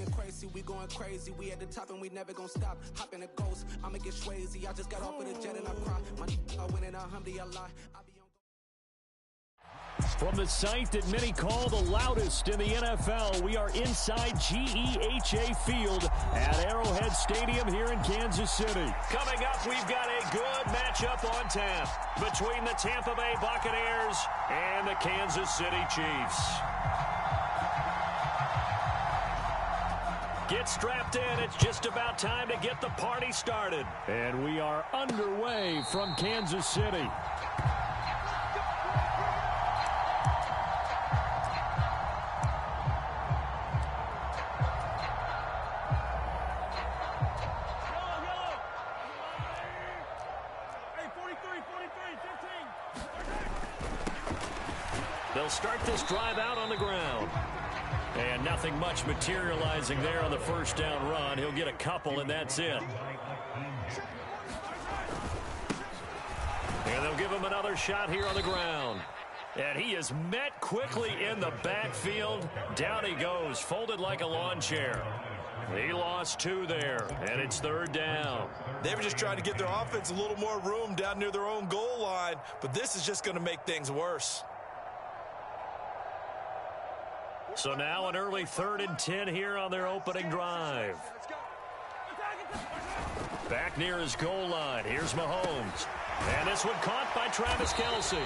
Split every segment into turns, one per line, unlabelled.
being crazy, we going crazy. We at the top and we never gonna stop. Hop in a ghost, I'ma get swayzy. I just got off of the jet and I cry. I win in alhamdulillah.
From the site that many call the loudest in the NFL, we are inside GEHA Field at Arrowhead Stadium here in Kansas City. Coming up, we've got a good matchup on tap between the Tampa Bay Buccaneers and the Kansas City Chiefs. Get strapped in. It's just about time to get the party started. And we are underway from Kansas City. They'll start this drive out on the ground. And nothing much materializing there on the first down run. He'll get a couple, and that's it. And they'll give him another shot here on the ground. And he is met quickly in the backfield. Down he goes, folded like a lawn chair. He lost 2 there, and it's third down.
They were just trying to get their offense a little more room down near their own goal line, but this is just going to make things worse.
So now an early 3rd and 10 here on their opening drive. Back near his goal line. Here's Mahomes. And this one caught by Travis Kelce.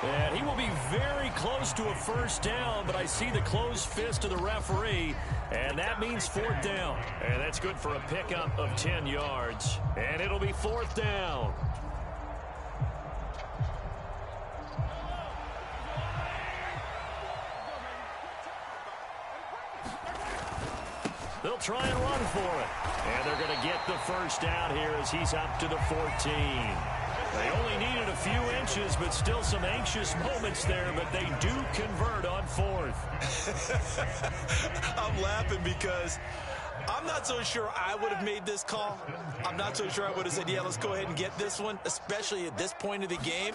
And he will be very close to a first down, but I see the closed fist of the referee, and that means 4th down. And that's good for a pickup of 10 yards. And it'll be 4th down. They'll try and run for it. And they're going to get the first down here as he's up to the 14. They only needed a few inches, but still some anxious moments there, but they do convert on 4th.
I'm laughing because I'm not so sure I would have made this call. I'm not so sure I would have said, yeah, let's go ahead and get this one, especially at this point of the game.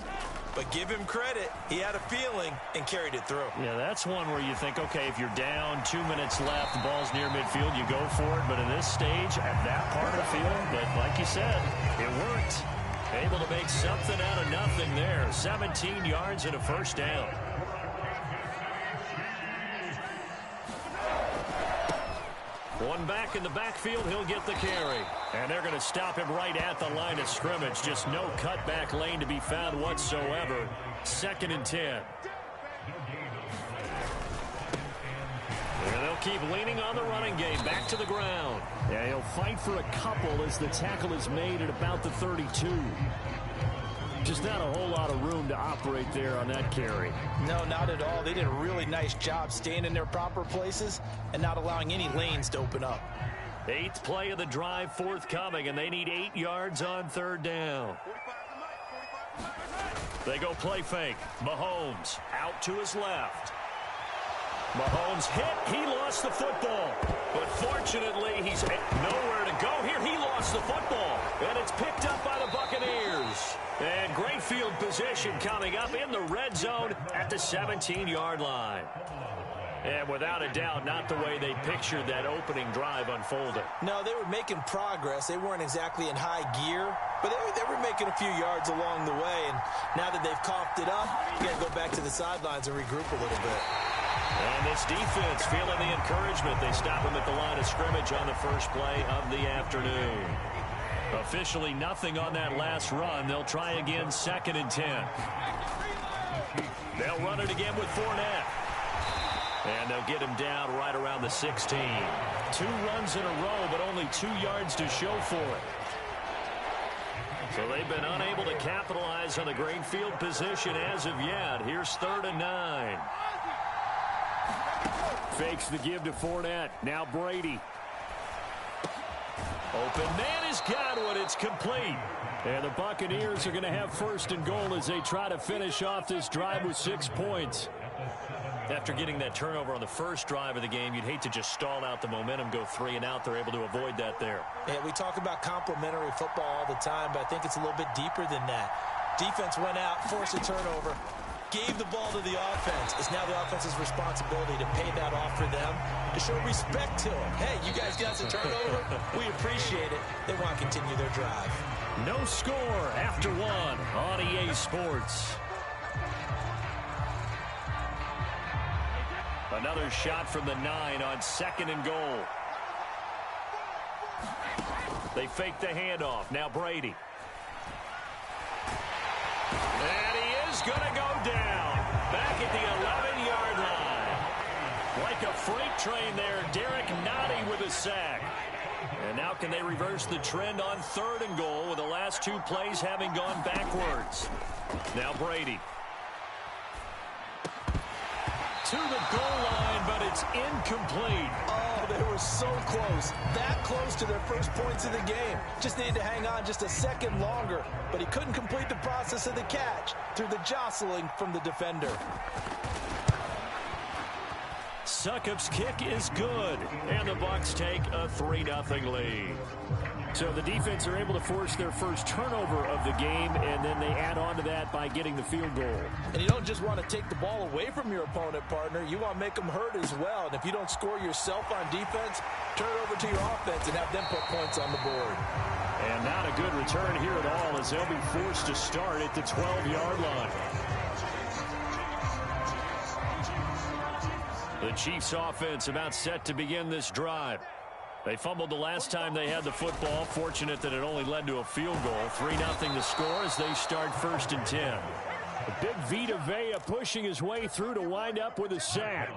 But give him credit. He had a feeling and carried it through.
Yeah, that's one where you think, okay, if you're down, 2 minutes left, the ball's near midfield, you go for it. But in this stage, at that part of the field, but like you said, it worked. Able to make something out of nothing there. 17 yards and a first down. One back in the backfield, he'll get the carry. And they're going to stop him right at the line of scrimmage. Just no cutback lane to be found whatsoever. 2nd and 10. And they'll keep leaning on the running game. Back to the ground. Yeah, he'll fight for a couple as the tackle is made at about the 32. Just not a whole lot of room to operate there on that carry.
No, not at all. They did a really nice job staying in their proper places and not allowing any lanes to open up.
8th play of the drive forthcoming, and they need 8 yards on 3rd down. They go play fake. Mahomes out to his left. Mahomes hit. He lost the football. But fortunately, he's nowhere to go here. He lost the football. And it's picked up by the Buccaneers. And great field position coming up in the red zone at the 17-yard line. And without a doubt, not the way they pictured that opening drive unfolding.
No, they were making progress. They weren't exactly in high gear, but they were making a few yards along the way. And now that they've coughed it up, you got to go back to the sidelines and regroup a little bit.
And this defense feeling the encouragement. They stop him at the line of scrimmage on the first play of the afternoon. Officially nothing on that last run. They'll try again, 2nd and 10. They'll run it again with Fournette. And they'll get him down right around the 16. 2 runs in a row, but only 2 yards to show for it. So they've been unable to capitalize on the great field position as of yet. Here's 3rd and 9. Fakes the give to Fournette. Now Brady. Open man has got one. It's complete. And the Buccaneers are going to have 1st and goal as they try to finish off this drive with 6 points. After getting that turnover on the first drive of the game, you'd hate to just stall out the momentum, go 3 and out. They're able to avoid that there.
Yeah, we talk about complementary football all the time, but I think it's a little bit deeper than that. Defense went out, forced a turnover. gave the ball to the offense. It's now the offense's responsibility to pay that off for them, to show respect to them. Hey, you guys got a turnover? We appreciate it. They want to continue their drive.
No score after one on EA Sports. Another shot from the 9 on 2nd and goal. They fake the handoff. Now Brady. And he is going to go down. Back at the 11-yard line. Like a freight train there, Derek Nottie with a sack. And now can they reverse the trend on 3rd and goal with the last 2 plays having gone backwards? Now Brady. To the goal line, but it's incomplete.
Oh, they were so close. That close to their first points of the game. Just needed to hang on just a second longer, but he couldn't complete the process of the catch through the jostling from the defender.
Succop's kick is good, and the Bucs take a 3-0 lead. So the defense are able to force their first turnover of the game, and then they add on to that by getting the field goal.
And you don't just want to take the ball away from your opponent, partner. You want to make them hurt as well. And if you don't score yourself on defense, turn it over to your offense and have them put points on the board.
And not a good return here at all, as they'll be forced to start at the 12-yard line. The Chiefs offense about set to begin this drive. They fumbled the last time they had the football. Fortunate that it only led to a field goal. 3-0 to score as they start 1st and 10. The big Vita Vea pushing his way through to wind up with a sack.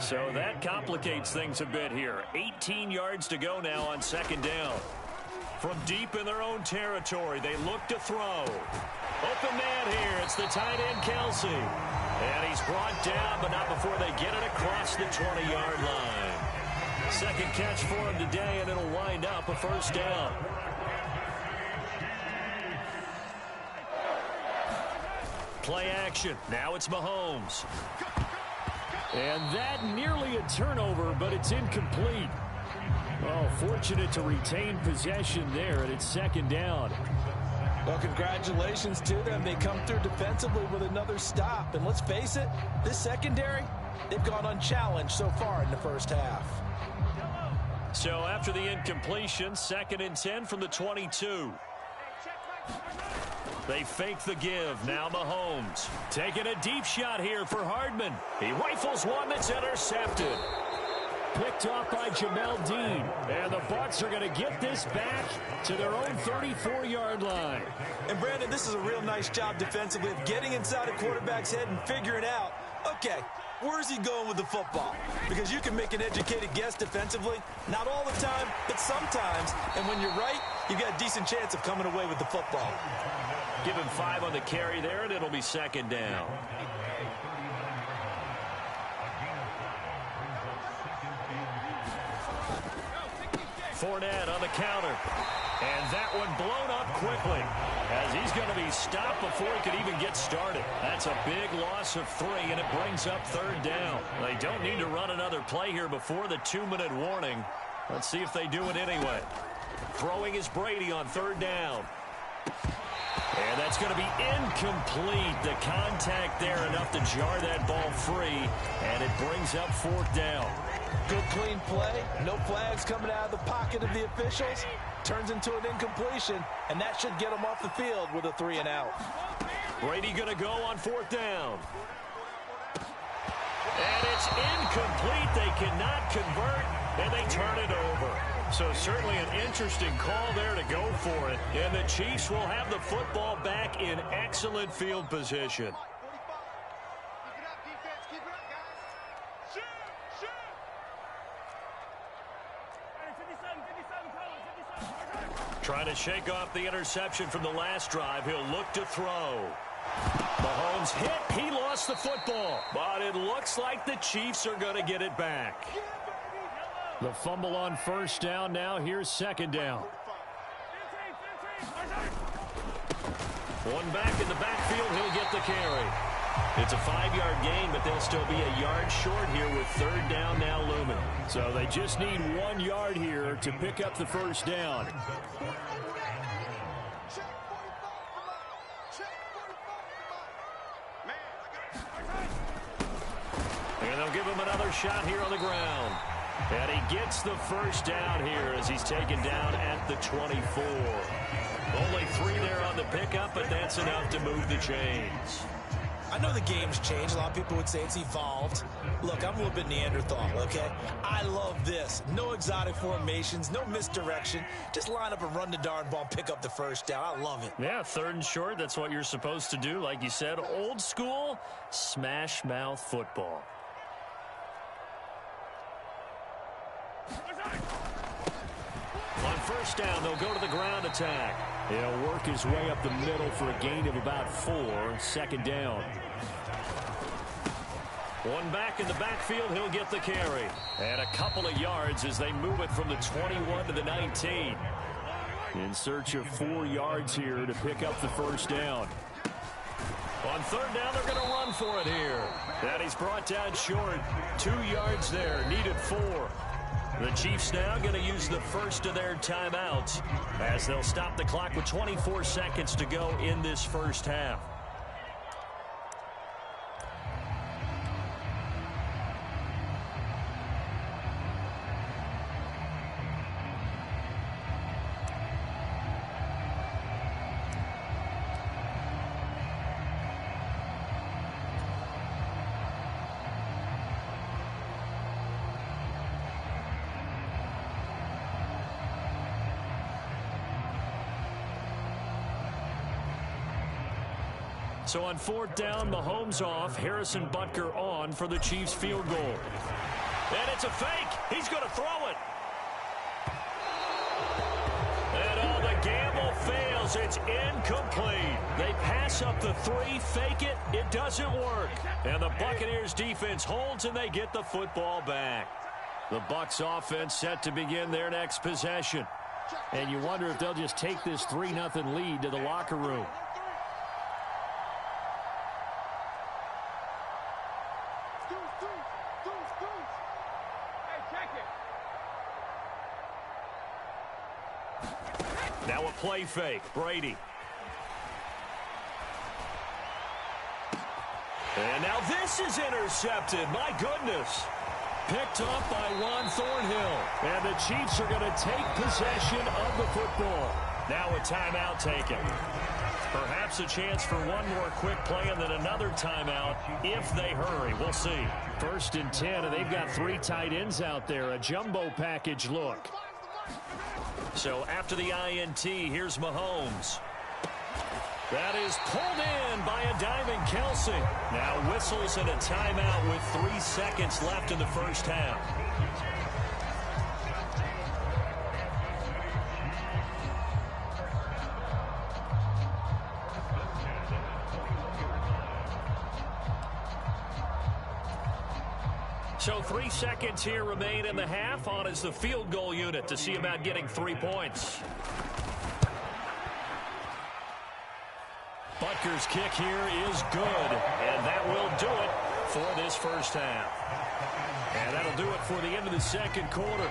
So that complicates things a bit here. 18 yards to go now on 2nd down. From deep in their own territory, they look to throw. Open man here. It's the tight end, Kelsey. And he's brought down, but not before they get it across the 20-yard line. Second catch for him today, and it'll wind up a 1st down. Play action. Now it's Mahomes. And that nearly a turnover, but it's incomplete. Oh, fortunate to retain possession there, and it's 2nd down.
Well, congratulations to them. They come through defensively with another stop. And let's face it, this secondary, they've gone unchallenged so far in the first half.
So after the incompletion, 2nd and 10 from the 22. They fake the give. Now Mahomes taking a deep shot here for Hardman. He rifles one that's intercepted. Picked off by Jamel Dean. And the Bucs are going to get this back to their own 34-yard line.
And Brandon, this is a real nice job defensively of getting inside a quarterback's head and figuring out, okay, where's he going with the football? Because you can make an educated guess defensively. Not all the time, but sometimes. And when you're right, you've got a decent chance of coming away with the football.
Give him 5 on the carry there, and it'll be 2nd down. Fournette on the counter. And that one blown up quickly as he's going to be stopped before he could even get started. That's a big loss of 3, and it brings up 3rd down. They don't need to run another play here before the 2-minute warning. Let's see if they do it anyway. Throwing is Brady on 3rd down. And that's going to be incomplete. The contact there enough to jar that ball free, and it brings up 4th down.
Good clean play. No flags coming out of the pocket of the officials. Turns into an incompletion, and that should get them off the field with a 3-and-out.
Brady going to go on 4th down. And it's incomplete. They cannot convert, and they turn it over. So certainly an interesting call there to go for it. And the Chiefs will have the football back in excellent field position. Trying to shake off the interception from the last drive. He'll look to throw. Mahomes hit. He lost the football. But it looks like the Chiefs are going to get it back. The fumble on 1st down now. Here's 2nd down. One back in the backfield. He'll get the carry. It's a 5-yard gain, but they'll still be a yard short here with 3rd down now looming. So they just need 1 yard here to pick up the 1st down. And they'll give him another shot here on the ground. And he gets the first down here as he's taken down at the 24. Only 3 there on the pickup, but that's enough to move the chains.
I know the game's changed. A lot of people would say it's evolved. Look, I'm a little bit Neanderthal, okay? I love this. No exotic formations, no misdirection. Just line up and run the darn ball, pick up the first down. I love it.
Yeah, 3rd and short. That's what you're supposed to do. Like you said, old school smash mouth football. On first down, they'll go to the ground attack. He'll work his way up the middle for a gain of about 4. 2nd down. One back in the backfield, he'll get the carry. And a couple of yards as they move it from the 21 to the 19. In search of 4 yards here to pick up the first down. On 3rd down, they're going to run for it here. And he's brought down short. 2 yards there, needed 4. The Chiefs now going to use the first of their timeouts as they'll stop the clock with 24 seconds to go in this first half. So on 4th down, Mahomes off, Harrison Butker on for the Chiefs field goal. And it's a fake. He's going to throw it. And the gamble fails. It's incomplete. They pass up the 3, fake it. It doesn't work. And the Buccaneers defense holds and they get the football back. The Bucs offense set to begin their next possession. And you wonder if they'll just take this 3-0 lead to the locker room. Now a play fake. Brady. And now this is intercepted. My goodness. Picked off by Juan Thornhill. And the Chiefs are going to take possession of the football. Now a timeout taken. Perhaps a chance for one more quick play and then another timeout if they hurry. We'll see. 1st and 10, and they've got 3 tight ends out there. A jumbo package look. So after the INT, here's Mahomes. That is pulled in by a diving Kelsey. Now whistles and a timeout with 3 seconds left in the first half. So 3 seconds here remain in the half. On is the field goal unit to see about getting 3 points. Butker's kick here is good, and that will do it for this first half. And that'll do it for the end of the second quarter.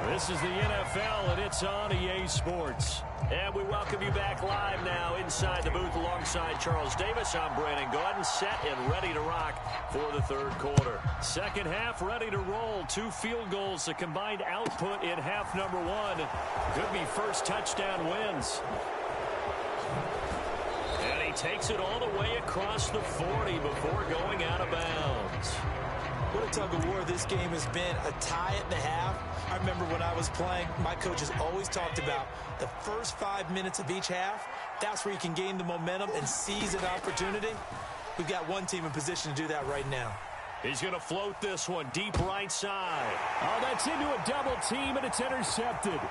This is the NFL, and it's on EA Sports. And we welcome you back live now inside the booth alongside Charles Davis. I'm Brandon Gordon, set and ready to rock for the third quarter. Second half ready to roll. 2 field goals, the combined output in half number 1. Could be first touchdown wins. And he takes it all the way across the 40 before going out of bounds.
What a tug of war this game has been. A tie at the half. I remember when I was playing, my coaches always talked about the first 5 minutes of each half. That's where you can gain the momentum and seize an opportunity. We've got one team in position to do that right now.
He's going to float this one deep right side. Oh, that's into a double team, and it's intercepted.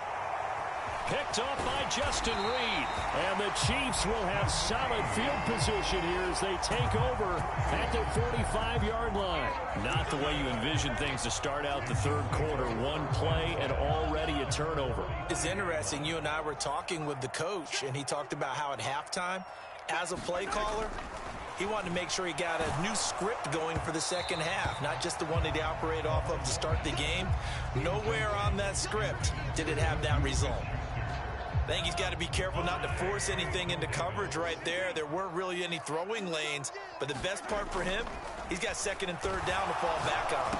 Picked off by Justin Reed. And the Chiefs will have solid field position here as they take over at their 45-yard line. Not the way you envision things to start out the third quarter. 1 play and already a turnover.
It's interesting. You and I were talking with the coach, and he talked about how at halftime, as a play caller, he wanted to make sure he got a new script going for the second half, not just the one that he operated off of to start the game. Nowhere on that script did it have that result. I think he's got to be careful not to force anything into coverage right there. There weren't really any throwing lanes, but the best part for him, he's got second and third down to fall back on.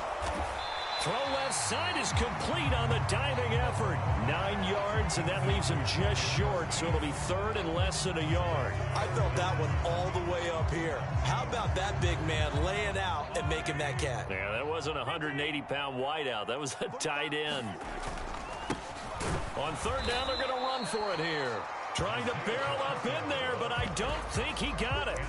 Throw left side is complete on the diving effort. 9 yards, and that leaves him just short, so it'll be third and less than a yard.
I felt that one all the way up here. How about that big man laying out and making that catch?
Yeah, that wasn't a 180-pound wideout. That was a tight end. On third down, they're going to run for it here. Trying to barrel up in there, but I don't think he got it.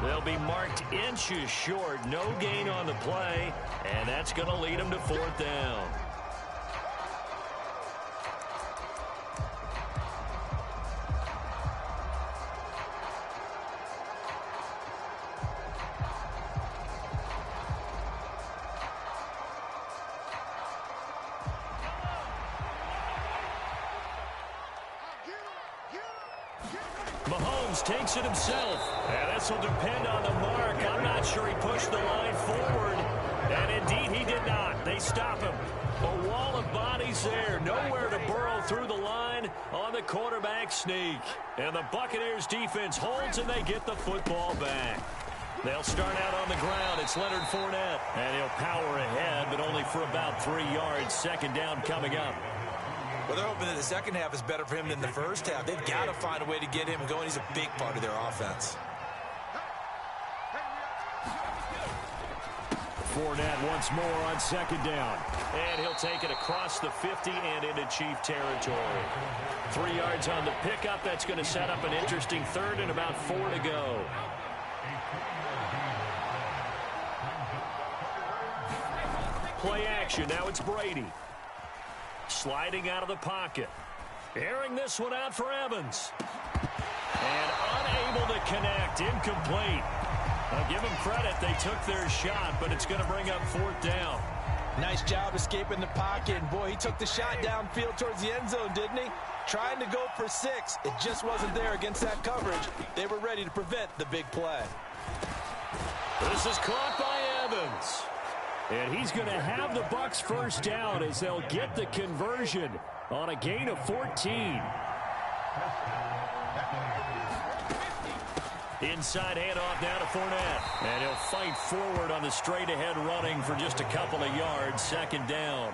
They'll be marked inches short. No gain on the play, and that's going to lead them to fourth down. Mahomes takes it himself. And this will depend on the mark. I'm not sure he pushed the line forward. And indeed he did not. They stop him. A wall of bodies there. Nowhere to burrow through the line on the quarterback sneak. And the Buccaneers defense holds and they get the football back. They'll start out on the ground. It's Leonard Fournette. And he'll power ahead, but only for about 3 yards. Second down coming up.
Well, they're hoping that the second half is better for him than the first half. They've got to find a way to get him going. He's a big part of their offense.
Fournette once more on second down. And he'll take it across the 50 and into Chief territory. 3 yards on the pickup. That's going to set up an interesting third and about 4 to go. Play action. Now it's Brady. Sliding out of the pocket. Airing this one out for Evans. And unable to connect. Incomplete. I'll give them credit. They took their shot, but it's going to bring up fourth down.
Nice job escaping the pocket. And boy, he took the shot downfield towards the end zone, didn't he? Trying to go for 6. It just wasn't there against that coverage. They were ready to prevent the big play.
This is caught by Evans. And he's going to have the Bucs first down as they'll get the conversion on a gain of 14. Inside handoff now to Fournette. And he'll fight forward on the straight-ahead running for just a couple of yards. Second down.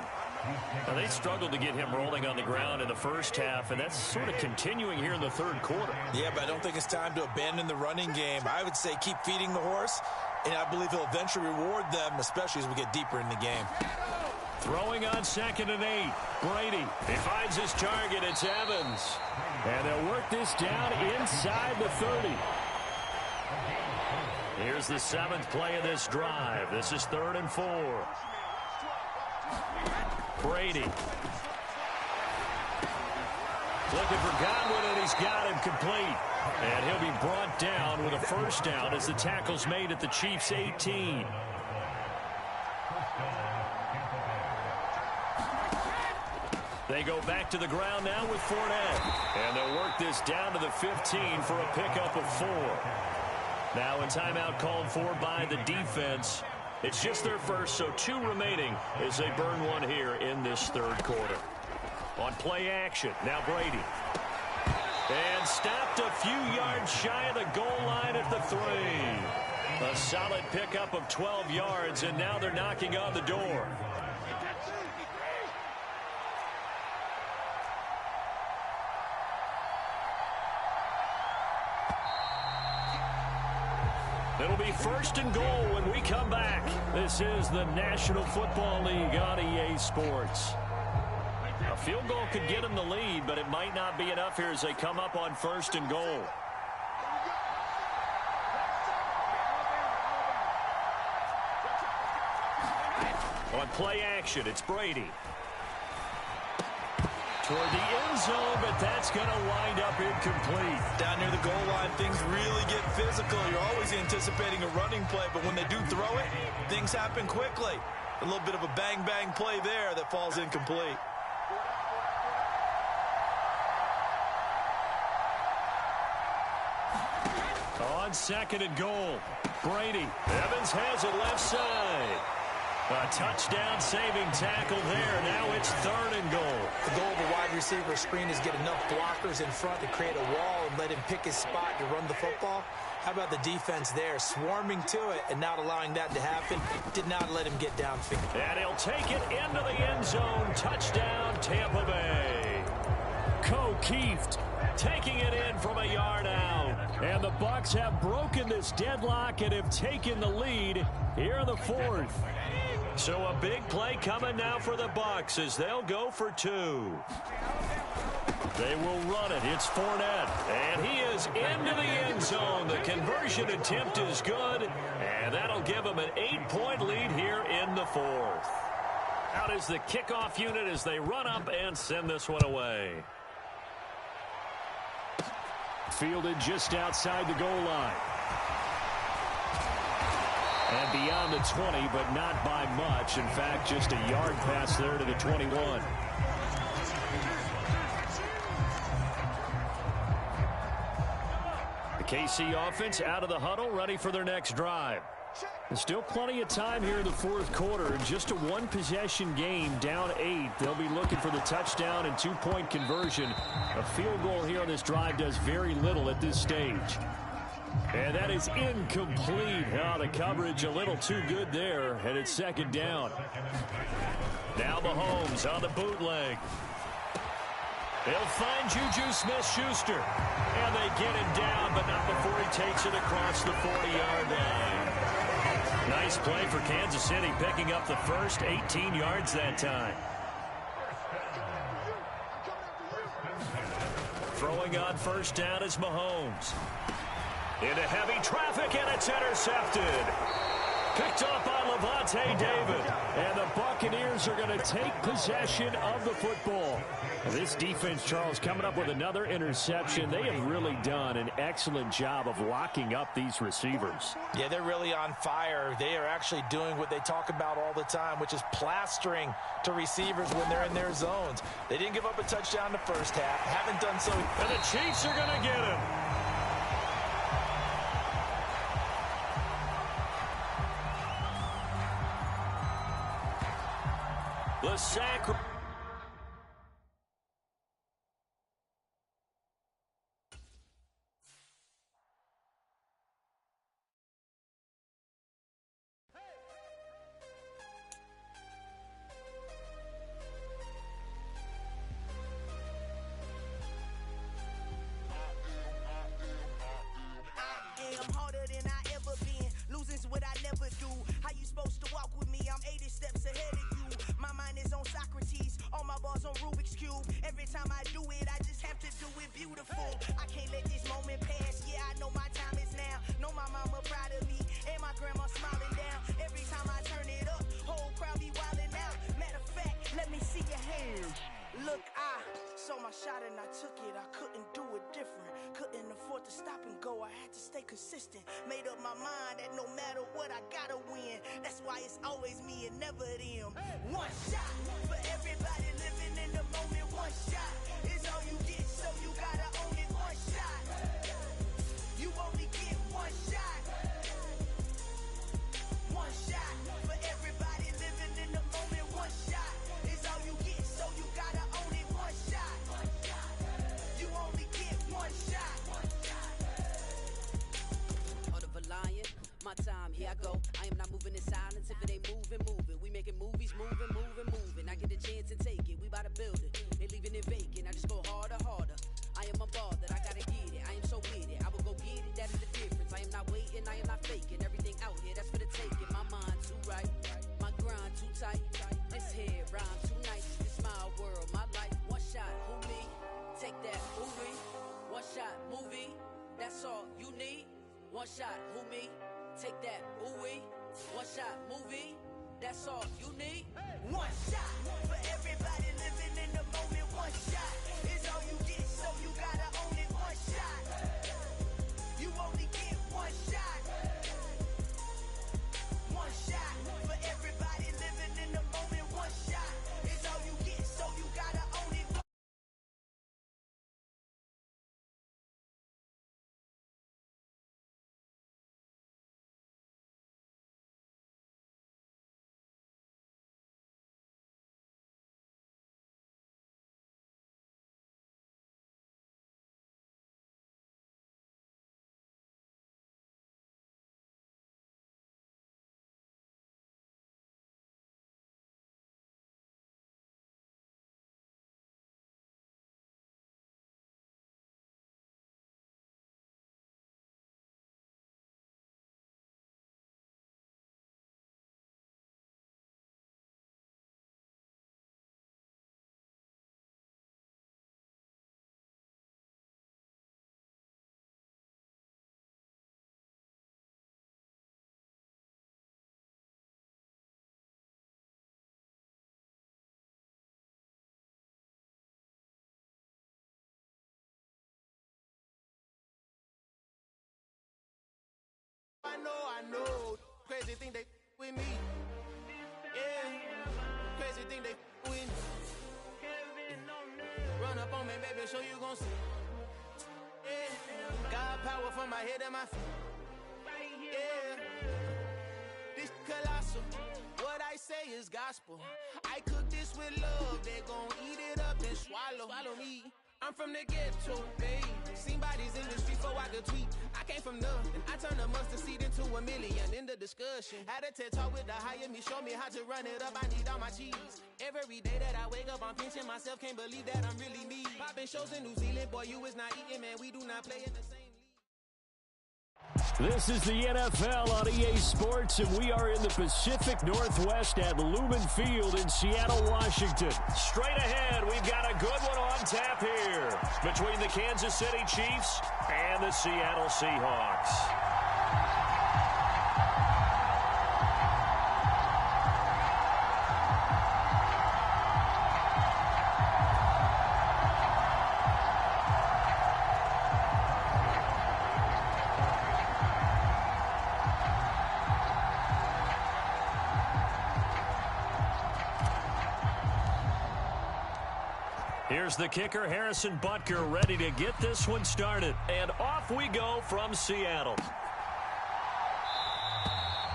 Now, they struggled to get him rolling on the ground in the first half, and that's sort of continuing here in the third quarter.
Yeah, but I don't think it's time to abandon the running game. I would say keep feeding the horse. And I believe he'll eventually reward them, especially as we get deeper in the game.
Throwing on 2nd and 8. Brady. He finds his target. It's Evans. And they'll work this down inside the 30. Here's the 7th play of this drive. This is 3rd and 4. Brady. Looking for Godwin, and he's got him complete. And he'll be brought down with a first down as the tackle's made at the Chiefs' 18. They go back to the ground now with Fournette. And they'll work this down to the 15 for a pickup of 4. Now a timeout called for by the defense. It's just their first, so 2 remaining as they burn one here in this third quarter. On play action, now Brady. And stopped a few yards shy of the goal line at the 3. A solid pickup of 12 yards, and now they're knocking on the door. It'll be 1st and goal when we come back. This is the National Football League on EA Sports. A field goal could get them the lead, but it might not be enough here as they come up on 1st and goal. On play action, it's Brady. Toward the end zone, but that's going to wind up incomplete.
Down near the goal line, things really get physical. You're always anticipating a running play, but when they do throw it, things happen quickly. A little bit of a bang-bang play there that falls incomplete.
On 2nd and goal, Brady. Evans has it left side. A touchdown saving tackle there. Now it's 3rd and goal.
The goal of a wide receiver screen is get enough blockers in front to create a wall and let him pick his spot to run the football. How about the defense there, swarming to it and not allowing that to happen? Did not let him get downfield.
And he'll take it into the end zone. Touchdown, Tampa Bay. Keeft taking it in from a yard out. And the Bucs have broken this deadlock and have taken the lead here in the fourth. So a big play coming now for the Bucs as they'll go for two. They will run it. It's Fournette. And he is into the end zone. The conversion attempt is good. And that'll give them an 8-point lead here in the fourth. Out is the kickoff unit as they run up and send this one away. Fielded just outside the goal line. And beyond the 20, but not by much. In fact, just a yard pass there to the 21. The KC offense out of the huddle, ready for their next drive. There's still plenty of time here in the fourth quarter. Just a one-possession game, down 8. They'll be looking for the touchdown and two-point conversion. A field goal here on this drive does very little at this stage. And that is incomplete. Oh, the coverage a little too good there, and it's second down. Now Mahomes on the bootleg. They'll find Juju Smith-Schuster. And they get him down, but not before he takes it across the 40-yard line. Nice play for Kansas City, picking up the first 18 yards that time. Throwing on first down is Mahomes. Into heavy traffic, and it's intercepted. Picked up by Levante David. And the Buccaneers are going to take possession of the football. This defense, Charles, coming up with another interception. They have really done an excellent job of locking up these receivers.
Yeah, they're really on fire. They are actually doing what they talk about all the time, which is plastering to receivers when they're in their zones. They didn't give up a touchdown the first half. Haven't done so.
And the Chiefs are going to get him. The sack.
Consistent, made up my mind that no matter what I gotta win. That's why it's always me and never them. One shot for everybody living in the moment. One shot is all you get, so you gotta own it. One shot, you only get one shot. One shot for everybody living in the moment. One shot is all you get, so you gotta own it. One shot, you only get one shot.
My time, here I go. I am not moving in silence. If it ain't moving, moving. We making movies, moving, moving, moving. I get a chance and take it. We bout to build it. They leaving it vacant. I just go harder, harder. I am a ball that I gotta get it. I am so with it. I will go get it. That is the difference. I am not waiting. I am not faking. Everything out here, that's for the taking. My mind too right. My grind too tight. This head rhyme too nice. This my world, my life. One shot, who me? Take that, movie. One shot, movie. That's all you need. One shot, who me? Take that, ooh-wee. One shot, movie. That's all you need.
One shot for everybody living in the moment. One shot is all you get, so you gotta own it. One shot, you only get one shot. One shot for everybody living in the moment. One shot is all you get, so you gotta own it. know. Crazy thing they with me. Yeah. Crazy thing they with me. Run up on me, baby, show you gon' see. Yeah. Got power from my head and my feet. Yeah. This colossal. What I say is gospel. I cook this with love. They gon' eat it up and swallow me. I'm from the ghetto, babe. Seen bodies in the street before I could tweet. I came from nothing. I turned a mustard seed into a million. In the discussion, had a TED talk with the higher me. Show me how to run it up. I need all my cheese. Every day that I wake up, I'm pinching myself. Can't believe that I'm really me. Popping shows in New Zealand, boy, you is not eating, man. We do not play in the same.
This is the NFL on EA Sports, and we are in the Pacific Northwest at Lumen Field in Seattle, Washington. Straight ahead, we've got a good one on tap here between the Kansas City Chiefs and the Seattle Seahawks. Here's the kicker, Harrison Butker, ready to get this one started. And off we go from Seattle.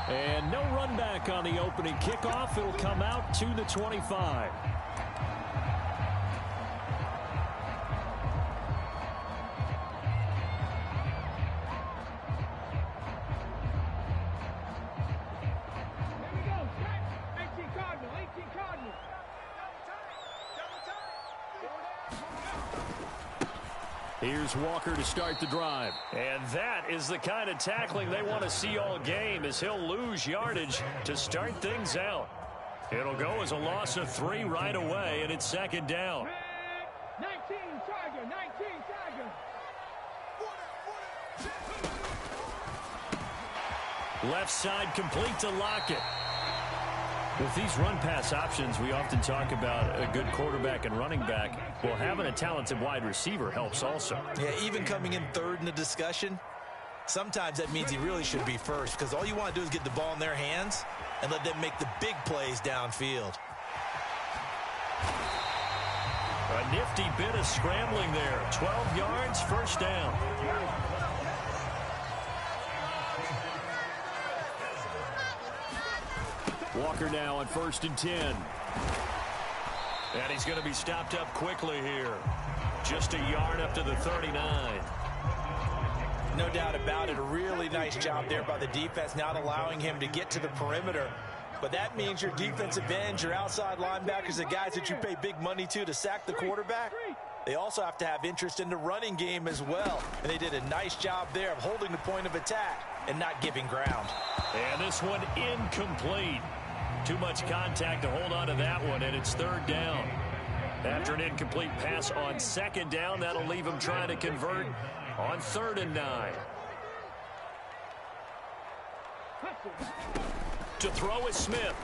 And no run back on the opening kickoff. It'll come out to the 25. Here's Walker to start the drive. And that is the kind of tackling they want to see all game, as he'll lose yardage to start things out. It'll go as a loss of 3 right away, and it's second down.
19 Tiger, 19 Tiger.
Left side complete to Lockett. With these run-pass options, we often talk about a good quarterback and running back. Well, having a talented wide receiver helps also.
Yeah, even coming in third in the discussion, sometimes that means he really should be first, because all you want to do is get the ball in their hands and let them make the big plays downfield.
A nifty bit of scrambling there. 12 yards, first down. Walker now on 1st and 10. And he's going to be stopped up quickly here. Just a yard up to the 39.
No doubt about it. A really nice job there by the defense, not allowing him to get to the perimeter. But that means your defensive ends, your outside linebackers, the guys that you pay big money to sack the quarterback, they also have to have interest in the running game as well. And they did a nice job there of holding the point of attack and not giving ground.
And this one incomplete. Too much contact to hold on to that one, and it's 3rd down. After an incomplete pass on 2nd down, that'll leave him trying to convert on 3rd and 9. To throw is Smith.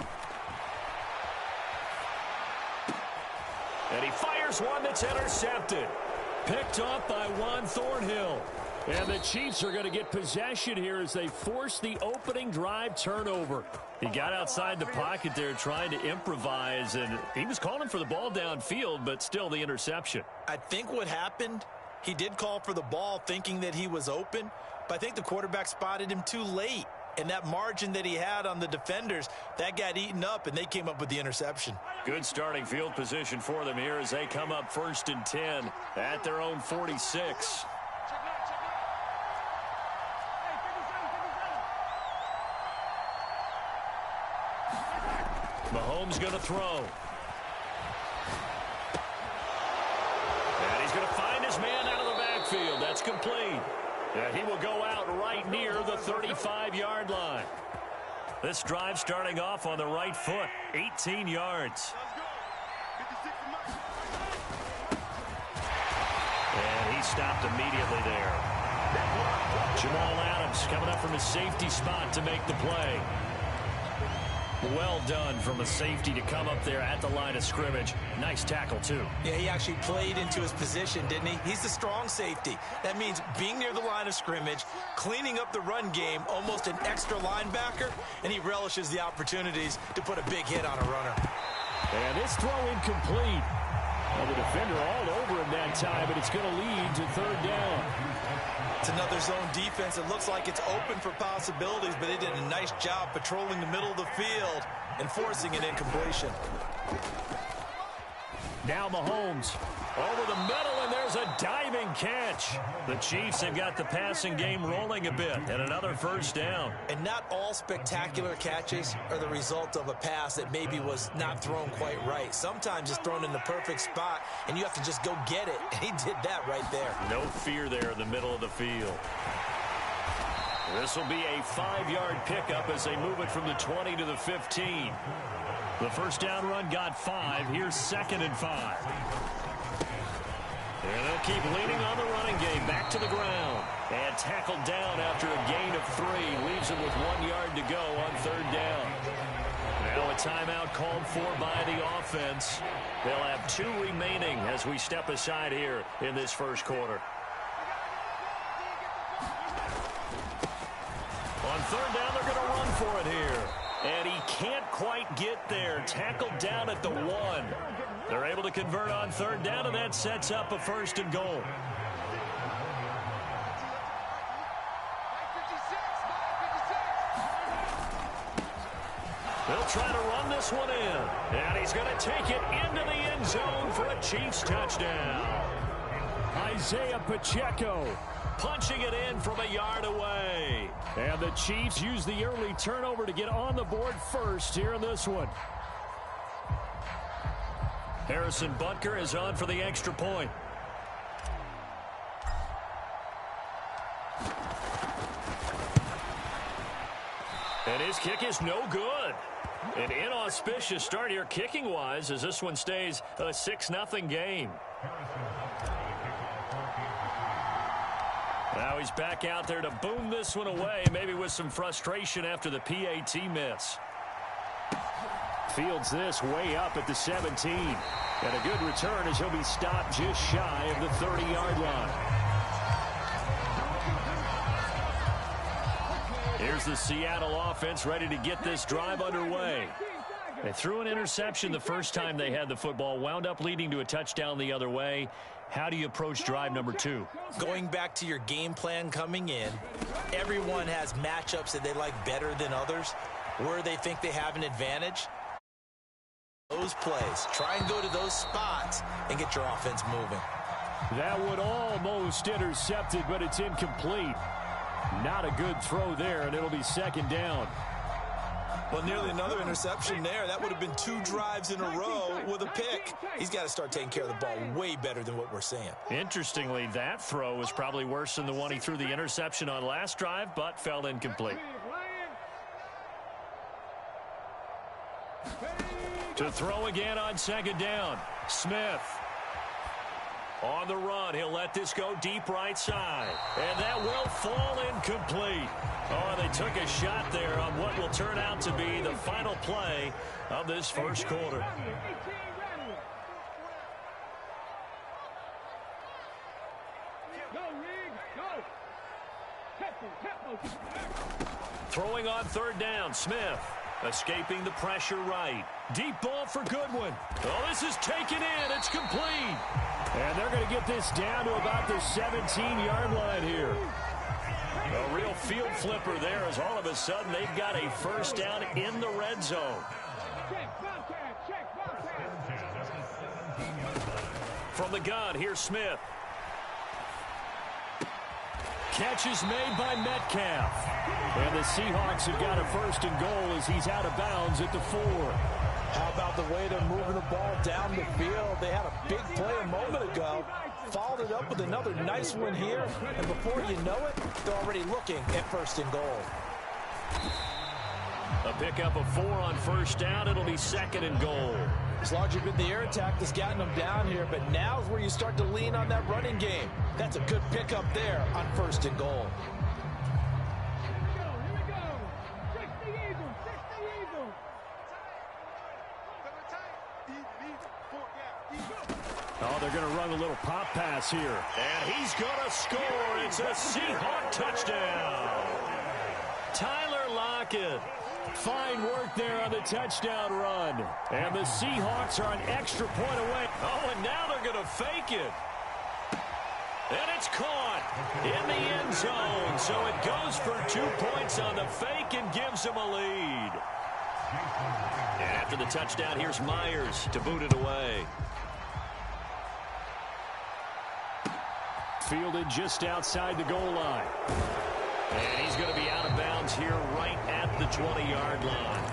And he fires one that's intercepted. Picked off by Juan Thornhill. And the Chiefs are going to get possession here as they force the opening drive turnover. He got outside the pocket there trying to improvise, and he was calling for the ball downfield, but still the interception.
I think what happened, he did call for the ball thinking that he was open, but I think the quarterback spotted him too late. And that margin that he had on the defenders, that got eaten up, and they came up with the interception.
Good starting field position for them here as they come up 1st and 10 at their own 46. Mahomes going to throw. And he's going to find his man out of the backfield. That's complete. And he will go out right near the 35-yard line. This drive starting off on the right foot, 18 yards. And he stopped immediately there. Jamal Adams coming up from his safety spot to make the play. Well done from a safety to come up there at the line of scrimmage. Nice tackle, too.
Yeah, he actually played into his position, didn't he? He's the strong safety. That means being near the line of scrimmage, cleaning up the run game, almost an extra linebacker, and he relishes the opportunities to put a big hit on a runner.
And this throw incomplete. Well, the defender all over him that time, but it's going to lead to third down.
It's another zone defense. It looks like it's open for possibilities, but they did a nice job patrolling the middle of the field and forcing an incompletion.
Now Mahomes over the middle, and there's a diving catch. The Chiefs have got the passing game rolling a bit, and another first down.
And not all spectacular catches are the result of a pass that maybe was not thrown quite right. Sometimes it's thrown in the perfect spot, and you have to just go get it. And he did that right there.
No fear there in the middle of the field. This will be a 5-yard pickup as they move it from the 20 to the 15. The first down run got 5. Here's 2nd and 5. And they'll keep leaning on the running game. Back to the ground. And tackled down after a gain of 3. Leaves him with 1 yard to go on 3rd down. Now a timeout called for by the offense. They'll have 2 remaining as we step aside here in this first quarter. On 3rd down, they're going to run for it here. And he can't quite get there. Tackled down at the 1. They're able to convert on 3rd down, and that sets up a 1st and goal. They'll try to run this one in. And he's going to take it into the end zone for a Chiefs touchdown.
Isaiah Pacheco
punching it in from a yard away.
And the Chiefs use the early turnover to get on the board first here in this one.
Harrison Butker is on for the extra point. And his kick is no good. An inauspicious start here kicking-wise as this one stays a 6-0 game. Now he's back out there to boom this one away, maybe with some frustration after the PAT miss.
Fields this way up at the 17. And a good return as he'll be stopped just shy of the 30-yard line.
Here's the Seattle offense ready to get this drive underway. They threw an interception the first time they had the football, wound up leading to a touchdown the other way. How do you approach drive number 2?
Going back to your game plan coming in, everyone has matchups that they like better than others, where they think they have an advantage. Those plays. Try and go to those spots and get your offense moving.
That would almost intercepted, but it's incomplete. Not a good throw there, and it'll be 2nd down.
Well, nearly another interception there. That would have been 2 drives in a row with a pick. He's got to start taking care of the ball way better than what we're seeing.
Interestingly, that throw was probably worse than the one he threw the interception on last drive, but fell incomplete. To throw again on 2nd down. Smith. On the run, he'll let this go deep right side. And that will fall incomplete. Oh, they took a shot there on what will turn out to be the final play of this first quarter. Throwing on 3rd down, Smith. Escaping the pressure right. Deep ball for Goodwin. Oh, this is taken in. It's complete.
And they're going to get this down to about the 17-yard line here.
A real field flipper there as all of a sudden they've got a first down in the red zone. From the gun, here's Smith. Catch is made by Metcalf.
And the Seahawks have got a 1st and goal as he's out of bounds at the 4.
How about the way they're moving the ball down the field? They had a big play a moment ago. Followed it up with another nice one here. And before you know it, they're already looking at 1st and goal.
A pickup of 4 on 1st down. It'll be 2nd and goal.
It's largely been the air attack that's gotten them down here, but now's where you start to lean on that running game. That's a good pickup there on 1st and goal.
Oh, they're going to run a little pop pass here.
And he's going to score. It's a Seahawk touchdown. Tyler Lockett.
Fine work there on the touchdown run. And the Seahawks are an extra point away.
Oh, and now they're going to fake it. And it's caught in the end zone. So it goes for 2 points on the fake and gives them a lead. And after the touchdown, here's Myers to boot it away.
Fielded just outside the goal line.
And he's going to be out of bounds here right at the 20-yard line.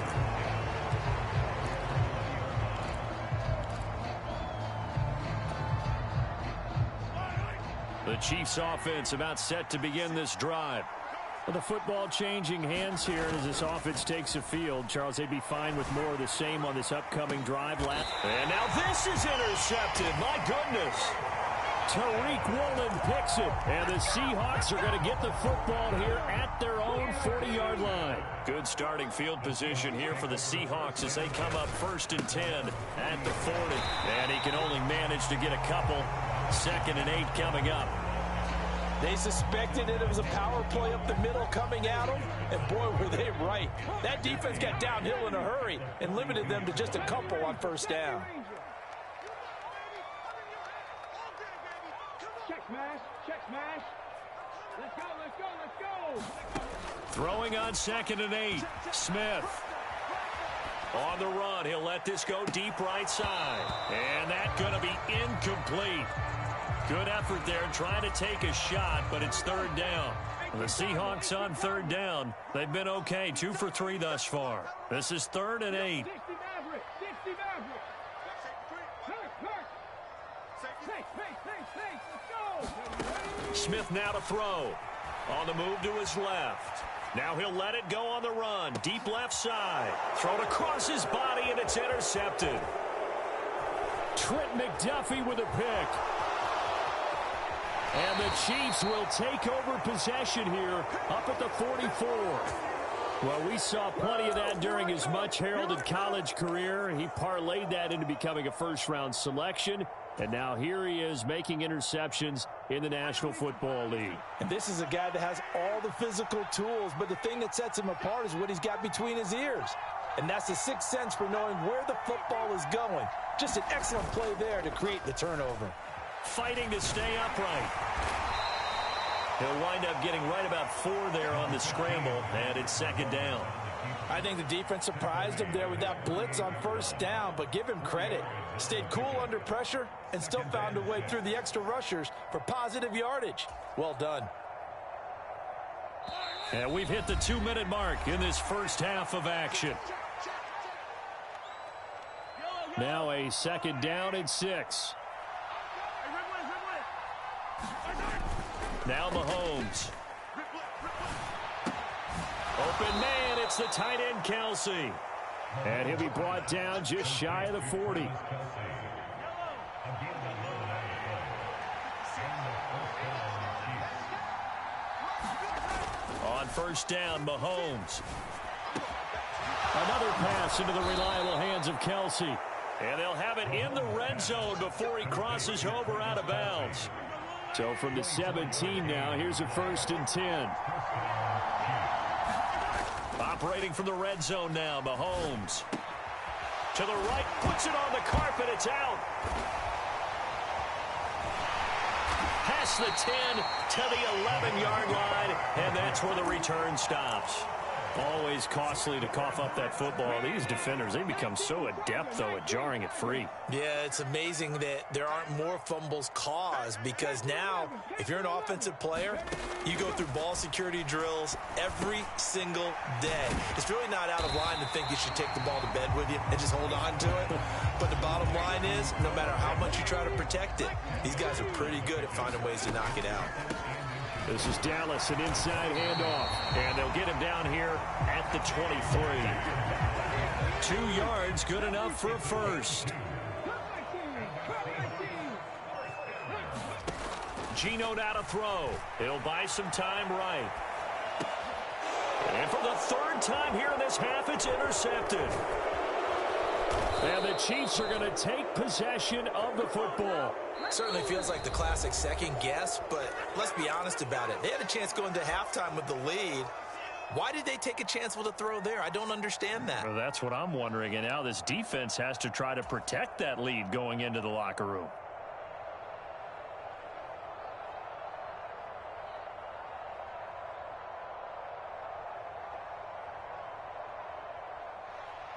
The Chiefs offense about set to begin this drive. Well, the football changing hands here as this offense takes the field. Charles, they'd be fine with more of the same on this upcoming drive.
And now this is intercepted. My goodness.
Tariq Woolen picks it, and the Seahawks are going to get the football here at their own 40-yard line.
Good starting field position here for the Seahawks as they come up 1st and 10 at the 40.
And he can only manage to get a couple. 2nd and 8 coming up.
They suspected it was a power play up the middle coming at them, and boy, were they right. That defense got downhill in a hurry and limited them to just a couple on 1st down.
Check smash. Let's go.
Throwing on 2nd and 8. Smith. On the run, he'll let this go deep right side. And that's going to be incomplete. Good effort there, trying to take a shot, but it's 3rd down. The Seahawks on 3rd down. They've been okay, 2 for 3 thus far. This is 3rd and 8. Smith now to throw. On the move to his left. Now he'll let it go on the run. Deep left side. Thrown across his body, and it's intercepted.
Trent McDuffie with a pick. And the Chiefs will take over possession here up at the 44. Well, we saw plenty of that during his much-heralded college career. He parlayed that into becoming a first-round selection. And now here he is making interceptions in the National Football League.
And this is a guy that has all the physical tools, but the thing that sets him apart is what he's got between his ears. And that's the sixth sense for knowing where the football is going. Just an excellent play there to create the turnover.
Fighting to stay upright. He'll wind up getting right about 4 there on the scramble, and it's 2nd down.
I think the defense surprised him there with that blitz on 1st down, but give him credit. Stayed cool under pressure and still found a way through the extra rushers for positive yardage. Well done.
And we've hit the 2-minute mark in this first half of action.
Now a 2nd down and 6.
Now Mahomes. Open man, it's the tight end Kelsey.
And he'll be brought down just shy of the 40.
On 1st down, Mahomes.
Another pass into the reliable hands of Kelsey.
And they'll have it in the red zone before he crosses over out of bounds.
So from the 17 now, here's a 1st and 10.
Operating from the red zone now, Mahomes. To the right, puts it on the carpet, it's out. Past the 10 to the 11-yard line, and that's where the return stops.
Always costly to cough up that football. These defenders, they become so adept, though, at jarring it free.
Yeah, it's amazing that there aren't more fumbles caused, because now, if you're an offensive player, you go through ball security drills every single day. It's really not out of line to think you should take the ball to bed with you and just hold on to it. But the bottom line is, no matter how much you try to protect it, these guys are pretty good at finding ways to knock it out.
This is Dallas, an inside handoff.
And they'll get him down here at the 23. 2 yards, good enough for a first. Geno now to throw. He'll buy some time right. And for the 3rd time here in this half, it's intercepted.
And the Chiefs are going to take possession of the football.
Certainly feels like the classic second guess, but let's be honest about it. They had a chance going to halftime with the lead. Why did they take a chance with a throw there? I don't understand that.
Well, that's what I'm wondering. And now this defense has to try to protect that lead going into the locker room.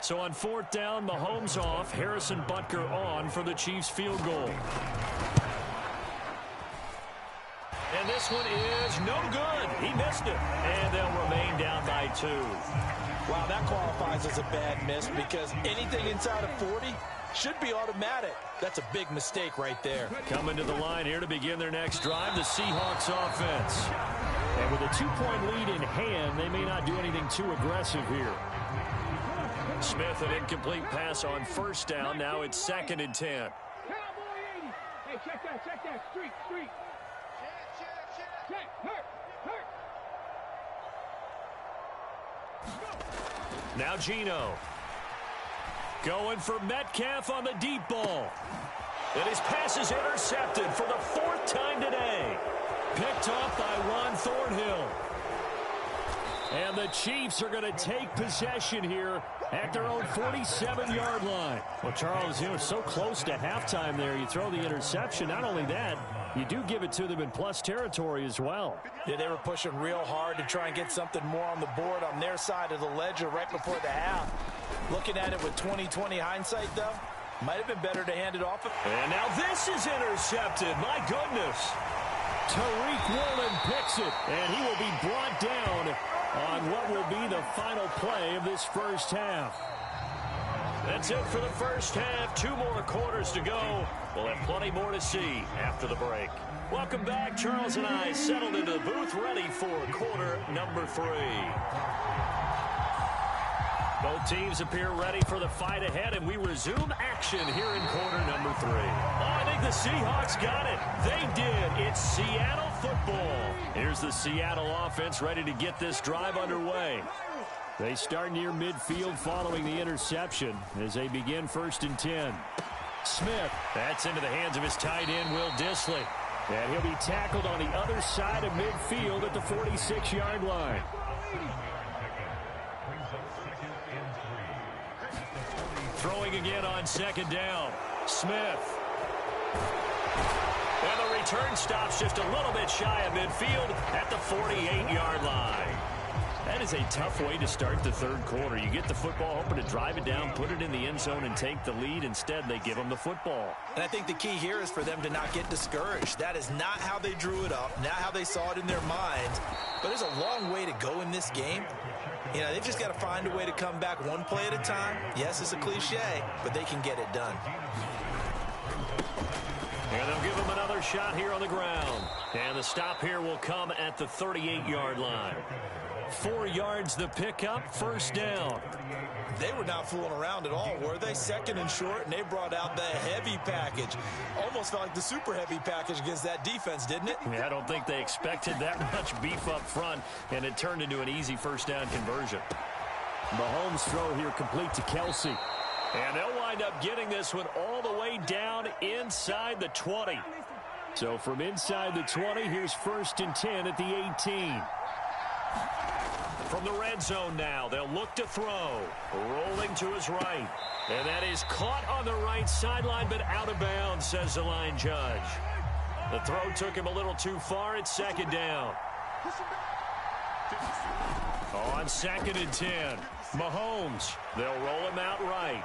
So on fourth down, Mahomes off, Harrison Butker on for the Chiefs field goal. And this one is no good. He missed it. And they'll remain down by 2.
Wow, that qualifies as a bad miss because anything inside of 40 should be automatic. That's a big mistake right there.
Coming to the line here to begin their next drive, the Seahawks offense. And with a 2-point lead in hand, they may not do anything too aggressive here. Smith, an incomplete pass on first down. Now it's 2nd and 10.
Cowboy 80. Hey, check that. Street. Check, hurt.
Now Geno. Going for Metcalf on the deep ball. And his pass is intercepted for the 4th time today. Picked off by Juan Thornhill. And the Chiefs are going to take possession here at their own 47-yard line. Well, Charles, so close to halftime there. You throw the interception. Not only that, you do give it to them in plus territory as well.
Yeah, they were pushing real hard to try and get something more on the board on their side of the ledger right before the half. Looking at it with 20/20 hindsight, though, might have been better to hand it off.
And now this is intercepted. My goodness. Tariq Woolen picks it, and he will be brought down on what will be the final play of this first half. That's it for the first half. 2 more quarters to go. We'll have plenty more to see after the break. Welcome back. Charles and I settled into the booth, ready for quarter number 3. Both teams appear ready for the fight ahead, and we resume action here in quarter number 3. Oh, I think the Seahawks got it. They did. It's Seattle football. Here's the Seattle offense ready to get this drive underway. They start near midfield following the interception as they begin 1st and 10. Smith, that's into the hands of his tight end, Will Dissly. And he'll be tackled on the other side of midfield at the 46-yard line. Throwing again on 2nd down. Smith. And the return stops just a little bit shy of midfield at the 48-yard line. That is a tough way to start the 3rd quarter. You get the football, hoping to drive it down, put it in the end zone, and take the lead. Instead, they give them the football.
And I think the key here is for them to not get discouraged. That is not how they drew it up, not how they saw it in their minds. But there's a long way to go in this game. They've just got to find a way to come back one play at a time. Yes, it's a cliche, but they can get it done.
And they'll give him another shot here on the ground. And the stop here will come at the 38-yard line. 4 yards the pickup, 1st down.
They were not fooling around at all, were they? 2nd and short, and they brought out the heavy package. Almost felt like the super heavy package against that defense, didn't it?
Yeah, I don't think they expected that much beef up front, and it turned into an easy 1st down conversion. Mahomes' throw here complete to Kelsey. And they'll wind up getting this one all the way down inside the 20. So from inside the 20, here's 1st and 10 at the 18. From the red zone now, they'll look to throw. Rolling to his right. And that is caught on the right sideline, but out of bounds, says the line judge. The throw took him a little too far. It's 2nd down. On 2nd and 10, Mahomes. They'll roll him out right.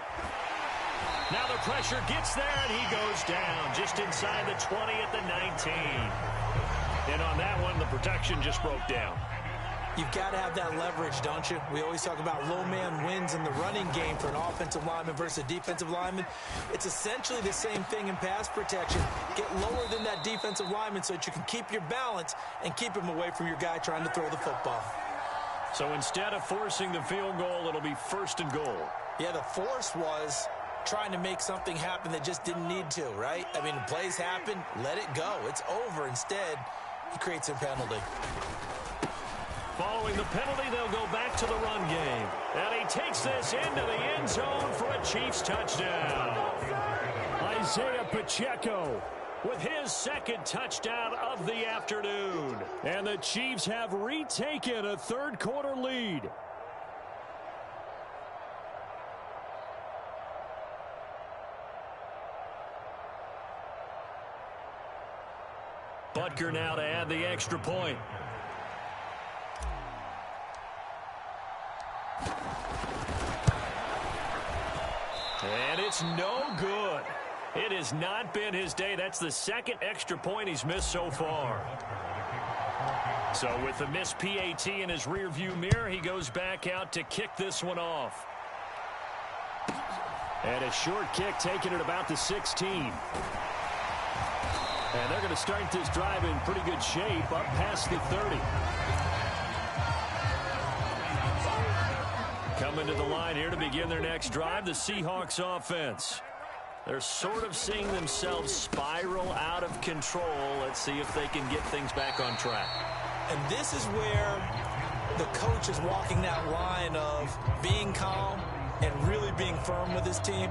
Now the pressure gets there, and he goes down just inside the 20 at the 19. And on that one, the protection just broke down.
You've got to have that leverage, don't you? We always talk about low man wins in the running game for an offensive lineman versus a defensive lineman. It's essentially the same thing in pass protection. Get lower than that defensive lineman so that you can keep your balance and keep him away from your guy trying to throw the football.
So instead of forcing the field goal, it'll be 1st and goal.
Yeah, the force was trying to make something happen that just didn't need to, right? I mean, plays happen, let it go. It's over. Instead, he creates a penalty.
Following the penalty, they'll go back to the run game. And he takes this into the end zone for a Chiefs touchdown.
Isaiah Pacheco with his second touchdown of the afternoon. And the Chiefs have retaken a third-quarter lead.
Butker now to add the extra point. And it's no good. It has not been his day. That's the second extra point he's missed so far. So with the missed PAT in his rearview mirror, he goes back out to kick this one off.
And a short kick taken at about the 16. And they're going to start this drive in pretty good shape up past the 30.
Coming to the line here to begin their next drive, the Seahawks offense. They're sort of seeing themselves spiral out of control. Let's see if they can get things back on track.
And this is where the coach is walking that line of being calm and really being firm with his team.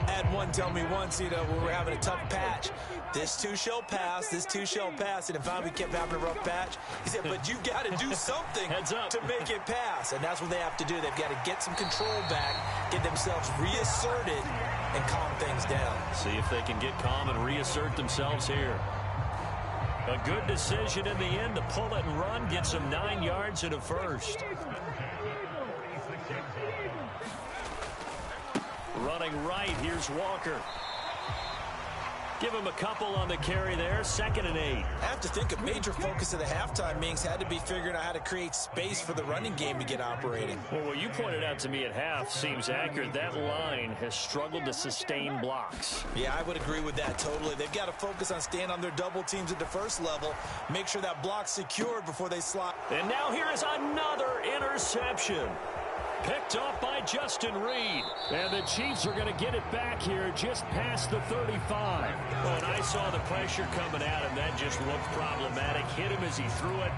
I had one tell me once, when we're having a tough patch, this too shall pass, this too shall pass. And if we kept having a rough patch, he said, but you've got to do something to make it pass. And that's what they have to do. They've got to get some control back, get themselves reasserted, and calm things down.
See if they can get calm and reassert themselves here. A good decision in the end to pull it and run, get some 9 yards and a first. Running right, here's Walker. Give him a couple on the carry there, 2nd and 8.
I have to think a major focus of the halftime meetings had to be figuring out how to create space for the running game to get operating.
Well, what you pointed out to me at half seems accurate. That line has struggled to sustain blocks.
Yeah, I would agree with that totally. They've got to focus on staying on their double teams at the first level, make sure that block's secured before they slot.
And now here is another interception. Picked off by Justin Reed.
And the Chiefs are going to get it back here just past the 35.
When I saw the pressure coming at him, that just looked problematic. Hit him as he threw it,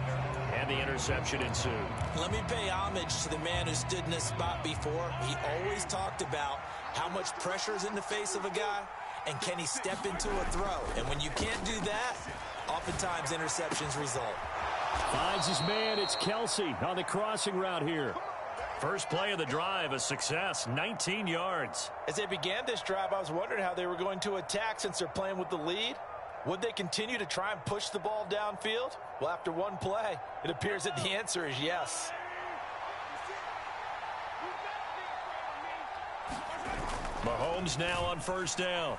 and the interception ensued.
Let me pay homage to the man who stood in this spot before. He always talked about how much pressure is in the face of a guy, and can he step into a throw. And when you can't do that, oftentimes interceptions result.
Finds his man. It's Kelsey on the crossing route here.
First play of the drive, a success, 19 yards.
As they began this drive, I was wondering how they were going to attack since they're playing with the lead. Would they continue to try and push the ball downfield? Well, after one play, it appears that the answer is yes.
Mahomes now on first down.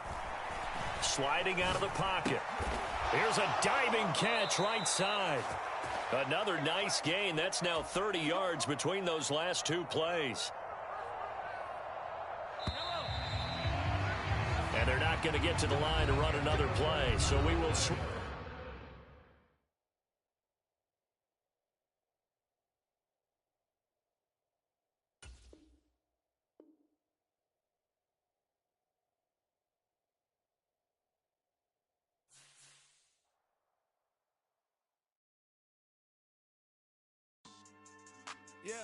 Sliding out of the pocket. Here's a diving catch right side. Another nice gain. That's now 30 yards between those last two plays. And they're not going to get to the line to run another play, so we will...
Yeah.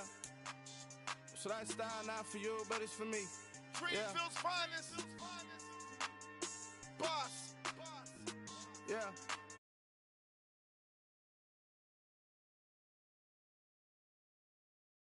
Should I style not for you, but it's for me? Greenfield's finest. Boss. Yeah.